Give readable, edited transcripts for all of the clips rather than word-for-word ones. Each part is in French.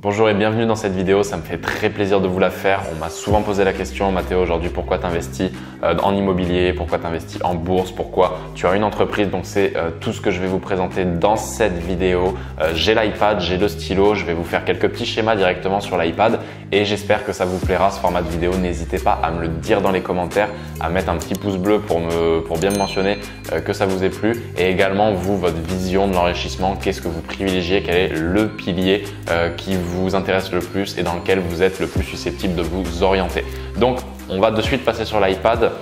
Bonjour et bienvenue dans cette vidéo, ça me fait très plaisir de vous la faire. On m'a souvent posé la question, Mathéo, aujourd'hui, pourquoi tu investis en immobilier, pourquoi tu investis en bourse, pourquoi tu as une entreprise. Donc c'est tout ce que je vais vous présenter dans cette vidéo. J'ai l'iPad, j'ai le stylo, je vais vous faire quelques petits schémas directement sur l'iPad et j'espère que ça vous plaira ce format de vidéo. N'hésitez pas à me le dire dans les commentaires, à mettre un petit pouce bleu pour bien me mentionner que ça vous ait plu et également vous, votre vision de l'enrichissement, qu'est-ce que vous privilégiez, quel est le pilier qui vous intéresse le plus et dans lequel vous êtes le plus susceptible de vous orienter. Donc, on va de suite passer sur l'iPad.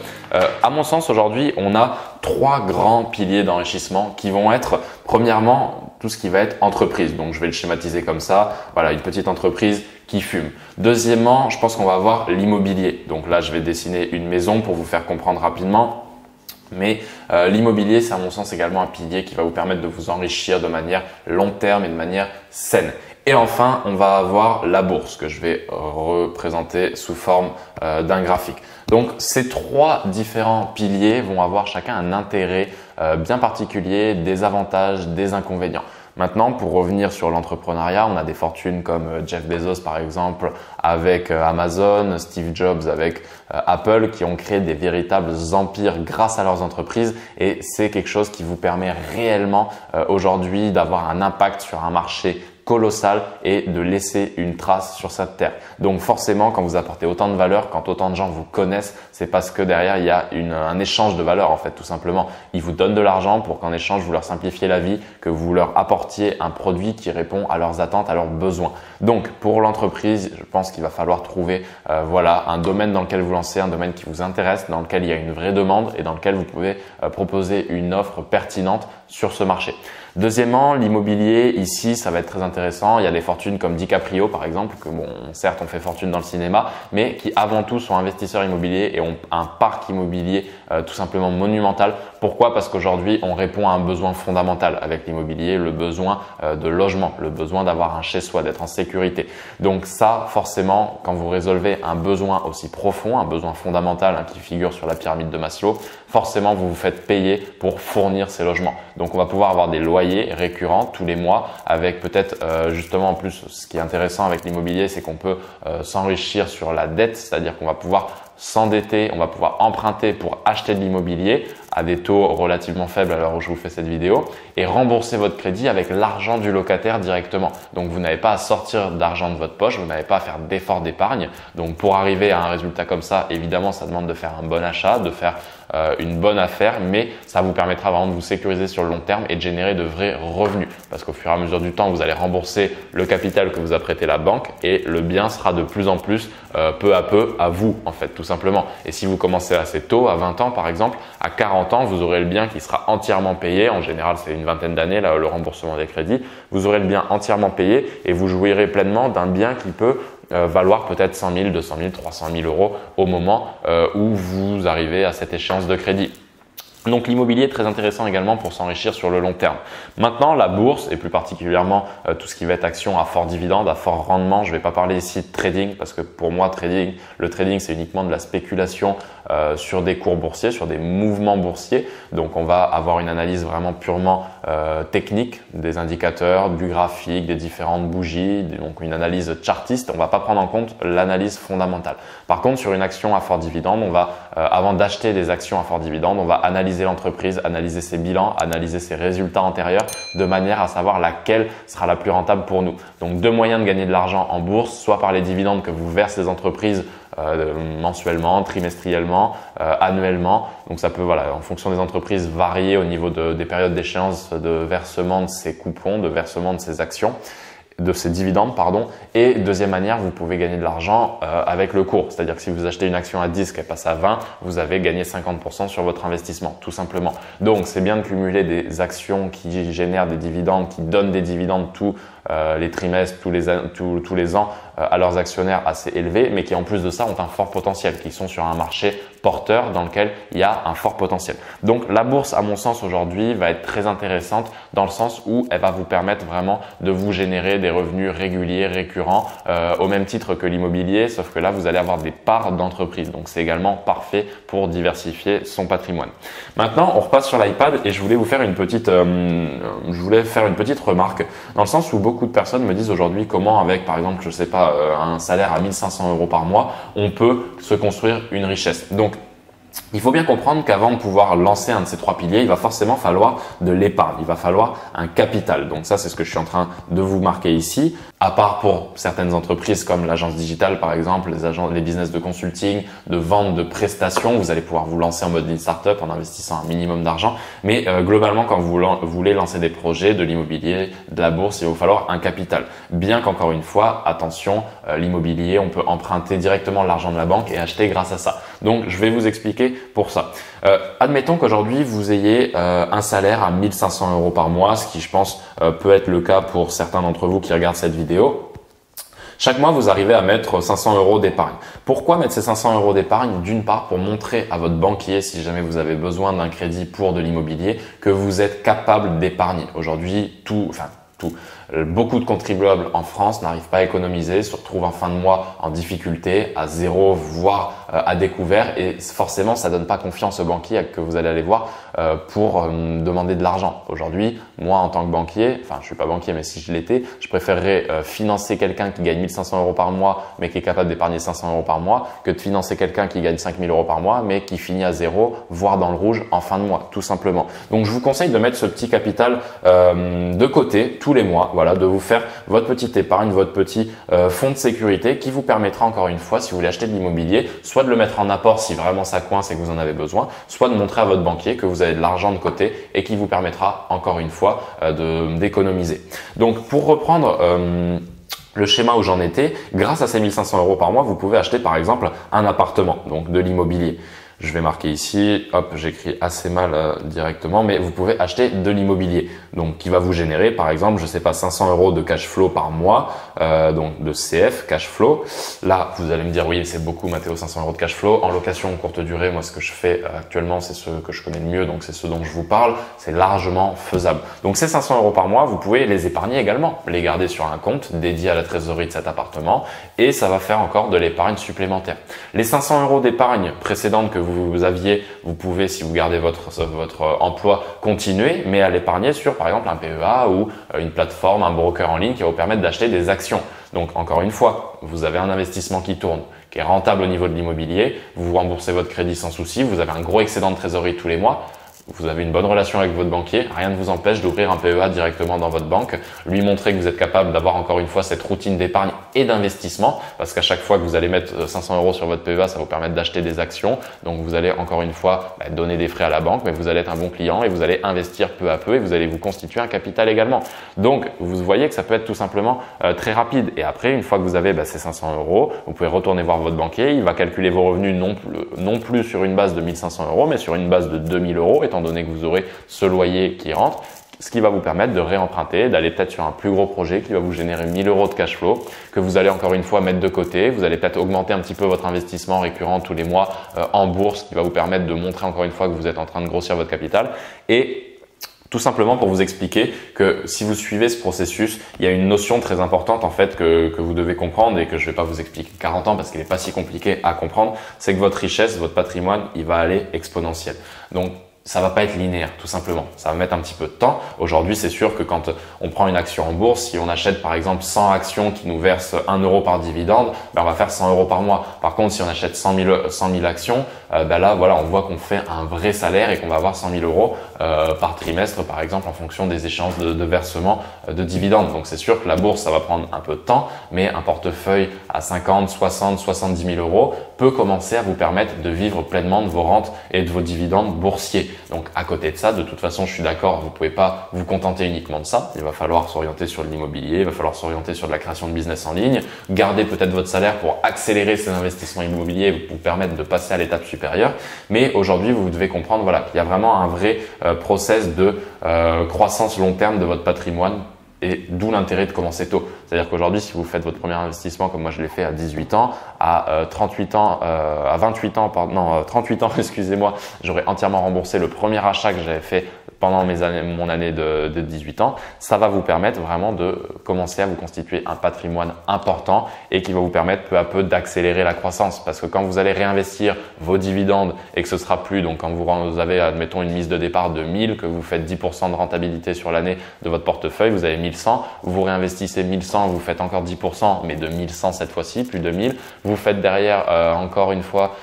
À mon sens, aujourd'hui, on a trois grands piliers d'enrichissement qui vont être, premièrement, tout ce qui va être entreprise. Donc, je vais le schématiser comme ça. Voilà, une petite entreprise qui fume. Deuxièmement, je pense qu'on va avoir l'immobilier. Donc là, je vais dessiner une maison pour vous faire comprendre rapidement. Mais l'immobilier, c'est à mon sens également un pilier qui va vous permettre de vous enrichir de manière long terme et de manière saine. Et enfin, on va avoir la bourse que je vais représenter sous forme d'un graphique. Donc, ces trois différents piliers vont avoir chacun un intérêt bien particulier, des avantages, des inconvénients. Maintenant, pour revenir sur l'entrepreneuriat, on a des fortunes comme Jeff Bezos par exemple avec Amazon, Steve Jobs avec Apple qui ont créé des véritables empires grâce à leurs entreprises et c'est quelque chose qui vous permet réellement aujourd'hui d'avoir un impact sur un marché colossal et de laisser une trace sur cette terre. Donc forcément, quand vous apportez autant de valeur, quand autant de gens vous connaissent, c'est parce que derrière, il y a un échange de valeur en fait, tout simplement. Ils vous donnent de l'argent pour qu'en échange, vous leur simplifiez la vie, que vous leur apportiez un produit qui répond à leurs attentes, à leurs besoins. Donc pour l'entreprise, je pense qu'il va falloir trouver voilà, un domaine dans lequel vous lancez, un domaine qui vous intéresse, dans lequel il y a une vraie demande et dans lequel vous pouvez proposer une offre pertinente sur ce marché. Deuxièmement, l'immobilier, ici, ça va être très intéressant. Il y a des fortunes comme DiCaprio, par exemple, que bon, certes, on fait fortune dans le cinéma, mais qui avant tout sont investisseurs immobiliers et ont un parc immobilier tout simplement monumental. Pourquoi? Parce qu'aujourd'hui, on répond à un besoin fondamental avec l'immobilier, le besoin de logement, le besoin d'avoir un chez-soi, d'être en sécurité. Donc ça, forcément, quand vous résolvez un besoin aussi profond, un besoin fondamental qui figure sur la pyramide de Maslow, forcément, vous vous faites payer pour fournir ces logements. Donc, on va pouvoir avoir des loyers récurrents tous les mois avec peut-être justement en plus, ce qui est intéressant avec l'immobilier, c'est qu'on peut s'enrichir sur la dette, c'est-à-dire qu'on va pouvoir s'endetter, on va pouvoir emprunter pour acheter de l'immobilier à des taux relativement faibles à l'heure où je vous fais cette vidéo et rembourser votre crédit avec l'argent du locataire directement. Donc, vous n'avez pas à sortir d'argent de votre poche, vous n'avez pas à faire d'efforts d'épargne. Donc, pour arriver à un résultat comme ça, évidemment, ça demande de faire un bon achat, de faire une bonne affaire, mais ça vous permettra vraiment de vous sécuriser sur le long terme et de générer de vrais revenus. Parce qu'au fur et à mesure du temps, vous allez rembourser le capital que vous a prêté la banque et le bien sera de plus en plus, peu à peu, à vous en fait, tout simplement. Et si vous commencez assez tôt, à 20 ans par exemple, à 40 ans, vous aurez le bien qui sera entièrement payé. En général, c'est une vingtaine d'années, là, le remboursement des crédits. Vous aurez le bien entièrement payé et vous jouirez pleinement d'un bien qui peut valoir peut-être 100 000, 200 000, 300 000 euros au moment où vous arrivez à cette échéance de crédit. Donc l'immobilier est très intéressant également pour s'enrichir sur le long terme. Maintenant, la bourse et plus particulièrement tout ce qui va être action à fort dividende, à fort rendement. Je ne vais pas parler ici de trading parce que pour moi, le trading c'est uniquement de la spéculation sur des cours boursiers, sur des mouvements boursiers. Donc on va avoir une analyse vraiment purement technique des indicateurs, du graphique, des différentes bougies, donc une analyse chartiste. On ne va pas prendre en compte l'analyse fondamentale. Par contre, sur une action à fort dividende, on va avant d'acheter des actions à fort dividende, on va analyser l'entreprise, analyser ses bilans, analyser ses résultats antérieurs de manière à savoir laquelle sera la plus rentable pour nous. Donc deux moyens de gagner de l'argent en bourse, soit par les dividendes que vous versent les entreprises mensuellement, trimestriellement, annuellement. Donc ça peut, voilà, en fonction des entreprises, varier au niveau des périodes d'échéance de versement de ces coupons, de versement de ces actions, de ces dividendes, pardon. Et deuxième manière, vous pouvez gagner de l'argent avec le cours. C'est-à-dire que si vous achetez une action à 10, qu'elle passe à 20, vous avez gagné 50% sur votre investissement, tout simplement. Donc, c'est bien de cumuler des actions qui génèrent des dividendes, qui donnent des dividendes tous les trimestres, tous les ans à leurs actionnaires assez élevés, mais qui en plus de ça ont un fort potentiel, qui sont sur un marché porteur dans lequel il y a un fort potentiel. Donc la bourse, à mon sens aujourd'hui, va être très intéressante dans le sens où elle va vous permettre vraiment de vous générer des revenus réguliers, récurrents, au même titre que l'immobilier, sauf que là vous allez avoir des parts d'entreprise. Donc c'est également parfait pour diversifier son patrimoine. Maintenant, on repasse sur l'iPad et je voulais vous faire une petite remarque dans le sens où beaucoup de personnes me disent aujourd'hui comment avec par exemple, je sais pas, un salaire à 1500 € par mois, on peut se construire une richesse. Donc il faut bien comprendre qu'avant de pouvoir lancer un de ces trois piliers, il va forcément falloir de l'épargne, il va falloir un capital. Donc ça, c'est ce que je suis en train de vous marquer ici. À part pour certaines entreprises comme l'agence digitale par exemple, les business de consulting, de vente de prestations, vous allez pouvoir vous lancer en mode lean startup en investissant un minimum d'argent. Mais globalement, quand vous voulez lancer des projets, de l'immobilier, de la bourse, il va vous falloir un capital. Bien qu'encore une fois, attention, l'immobilier, on peut emprunter directement l'argent de la banque et acheter grâce à ça. Donc je vais vous expliquer pour ça. Admettons qu'aujourd'hui vous ayez un salaire à 1500 € par mois, ce qui je pense peut être le cas pour certains d'entre vous qui regardent cette vidéo. Chaque mois, vous arrivez à mettre 500 € d'épargne. Pourquoi mettre ces 500 € d'épargne? D'une part, pour montrer à votre banquier, si jamais vous avez besoin d'un crédit pour de l'immobilier, que vous êtes capable d'épargner. Aujourd'hui, beaucoup de contribuables en France n'arrivent pas à économiser, se retrouvent en fin de mois en difficulté, à zéro, voire à découvert, et forcément ça donne pas confiance au banquier que vous allez aller voir pour demander de l'argent. Aujourd'hui, moi en tant que banquier, enfin je suis pas banquier mais si je l'étais, je préférerais financer quelqu'un qui gagne 1500 € par mois mais qui est capable d'épargner 500 € par mois que de financer quelqu'un qui gagne 5000 € par mois mais qui finit à zéro, voire dans le rouge en fin de mois, tout simplement. Donc je vous conseille de mettre ce petit capital de côté tous les mois. Voilà, de vous faire votre petite épargne, votre petit fonds de sécurité qui vous permettra encore une fois, si vous voulez acheter de l'immobilier, soit de le mettre en apport si vraiment ça coince et que vous en avez besoin, soit de montrer à votre banquier que vous avez de l'argent de côté et qui vous permettra encore une fois d'économiser. Donc pour reprendre le schéma où j'en étais, grâce à ces 1500 € par mois, vous pouvez acheter par exemple un appartement, donc de l'immobilier. Je vais marquer ici, hop, j'écris assez mal directement, mais vous pouvez acheter de l'immobilier, donc qui va vous générer par exemple, je sais pas, 500 € de cash flow par mois, donc de CF, cash flow. Là, vous allez me dire, oui, c'est beaucoup Mathéo, 500 € de cash flow. En location courte durée, moi, ce que je fais actuellement, c'est ce que je connais le mieux, donc c'est ce dont je vous parle, c'est largement faisable. Donc ces 500 € par mois, vous pouvez les épargner également, les garder sur un compte dédié à la trésorerie de cet appartement, et ça va faire encore de l'épargne supplémentaire. Les 500 € d'épargne précédente que vous aviez, vous pouvez, si vous gardez votre emploi, continuer, mais à l'épargner sur par exemple un PEA ou une plateforme, un broker en ligne qui va vous permettre d'acheter des actions. Donc encore une fois, vous avez un investissement qui tourne, qui est rentable au niveau de l'immobilier, vous remboursez votre crédit sans souci, vous avez un gros excédent de trésorerie tous les mois. Vous avez une bonne relation avec votre banquier, rien ne vous empêche d'ouvrir un PEA directement dans votre banque, lui montrer que vous êtes capable d'avoir encore une fois cette routine d'épargne et d'investissement, parce qu'à chaque fois que vous allez mettre 500 € sur votre PEA, ça va vous permettre d'acheter des actions. Donc vous allez encore une fois donner des frais à la banque, mais vous allez être un bon client et vous allez investir peu à peu et vous allez vous constituer un capital également. Donc vous voyez que ça peut être tout simplement très rapide. Et après, une fois que vous avez ces 500 €, vous pouvez retourner voir votre banquier, il va calculer vos revenus non plus sur une base de 1500 €, mais sur une base de 2000 €, étant donné que vous aurez ce loyer qui rentre, ce qui va vous permettre de réemprunter, d'aller peut-être sur un plus gros projet qui va vous générer 1000 € de cash flow, que vous allez encore une fois mettre de côté. Vous allez peut-être augmenter un petit peu votre investissement récurrent tous les mois en bourse, qui va vous permettre de montrer encore une fois que vous êtes en train de grossir votre capital. Et tout simplement pour vous expliquer que si vous suivez ce processus, il y a une notion très importante en fait que vous devez comprendre et que je ne vais pas vous expliquer 40 ans parce qu'il n'est pas si compliqué à comprendre, c'est que votre richesse, votre patrimoine, il va aller exponentiel. Donc ça va pas être linéaire, tout simplement. Ça va mettre un petit peu de temps. Aujourd'hui, c'est sûr que quand on prend une action en bourse, si on achète par exemple 100 actions qui nous versent 1 € par dividende, on va faire 100 € par mois. Par contre, si on achète 100 000 actions, là, voilà, on voit qu'on fait un vrai salaire et qu'on va avoir 100 000 € par trimestre, par exemple, en fonction des échéances de versement de dividendes. Donc, c'est sûr que la bourse, ça va prendre un peu de temps, mais un portefeuille à 50, 60, 70 000 € peut commencer à vous permettre de vivre pleinement de vos rentes et de vos dividendes boursiers. Donc à côté de ça, de toute façon, je suis d'accord, vous pouvez pas vous contenter uniquement de ça. Il va falloir s'orienter sur de l'immobilier, il va falloir s'orienter sur de la création de business en ligne, garder peut-être votre salaire pour accélérer ces investissements immobiliers et vous permettre de passer à l'étape supérieure. Mais aujourd'hui, vous devez comprendre qu'il y a vraiment un vrai process de croissance long terme de votre patrimoine. Et d'où l'intérêt de commencer tôt. C'est-à-dire qu'aujourd'hui, si vous faites votre premier investissement comme moi je l'ai fait à 18 ans, à 38 ans, à 28 ans, pardon, non, 38 ans, excusez-moi, j'aurais entièrement remboursé le premier achat que j'avais fait pendant mon année de 18 ans. Ça va vous permettre vraiment de commencer à vous constituer un patrimoine important et qui va vous permettre peu à peu d'accélérer la croissance. Parce que quand vous allez réinvestir vos dividendes et que ce sera plus, donc quand vous avez, admettons, une mise de départ de 1000, que vous faites 10% de rentabilité sur l'année de votre portefeuille, vous avez 1100, vous réinvestissez 1100, vous faites encore 10%, mais de 1100 cette fois-ci, plus de 1000. Vous faites derrière, encore une fois,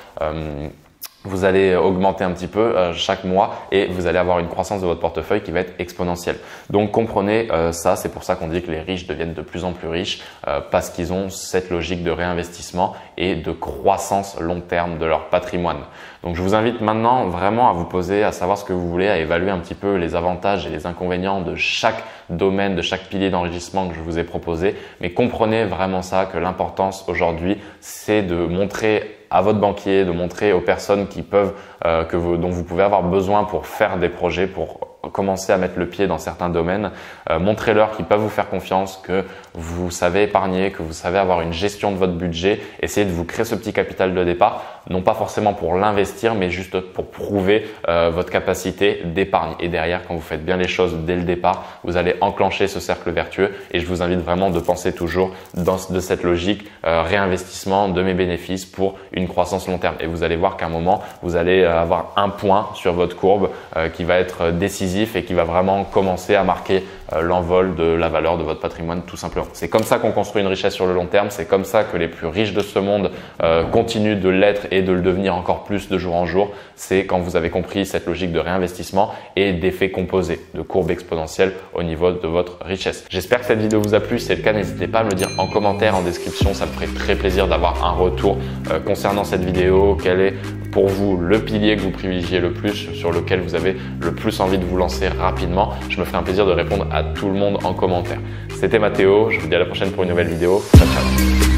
vous allez augmenter un petit peu chaque mois et vous allez avoir une croissance de votre portefeuille qui va être exponentielle. Donc comprenez ça, c'est pour ça qu'on dit que les riches deviennent de plus en plus riches parce qu'ils ont cette logique de réinvestissement et de croissance long terme de leur patrimoine. Donc je vous invite maintenant vraiment à vous poser, à savoir ce que vous voulez, à évaluer un petit peu les avantages et les inconvénients de chaque domaine, de chaque pilier d'enrichissement que je vous ai proposé. Mais comprenez vraiment ça, que l'importance aujourd'hui, c'est de montrer à votre banquier, de montrer aux personnes qui peuvent, dont vous pouvez avoir besoin pour faire des projets, pour commencer à mettre le pied dans certains domaines. Montrez-leur qu'ils peuvent vous faire confiance, que vous savez épargner, que vous savez avoir une gestion de votre budget. Essayez de vous créer ce petit capital de départ, non pas forcément pour l'investir, mais juste pour prouver votre capacité d'épargne. Et derrière, quand vous faites bien les choses dès le départ, vous allez enclencher ce cercle vertueux. Et je vous invite vraiment de penser toujours de cette logique réinvestissement de mes bénéfices pour une croissance long terme. Et vous allez voir qu'à un moment, vous allez avoir un point sur votre courbe qui va être décisif et qui va vraiment commencer à marquer l'envol de la valeur de votre patrimoine tout simplement. C'est comme ça qu'on construit une richesse sur le long terme. C'est comme ça que les plus riches de ce monde continuent de l'être et de le devenir encore plus de jour en jour. C'est quand vous avez compris cette logique de réinvestissement et d'effets composés, de courbes exponentielles au niveau de votre richesse. J'espère que cette vidéo vous a plu. Si c'est le cas, n'hésitez pas à me le dire en commentaire, en description. Ça me ferait très plaisir d'avoir un retour concernant cette vidéo. Quel est pour vous le pilier que vous privilégiez le plus, sur lequel vous avez le plus envie de vous lancer rapidement. Je me ferai un plaisir de répondre à tout le monde en commentaire. C'était Mathéo, je vous dis à la prochaine pour une nouvelle vidéo. Ciao, ciao.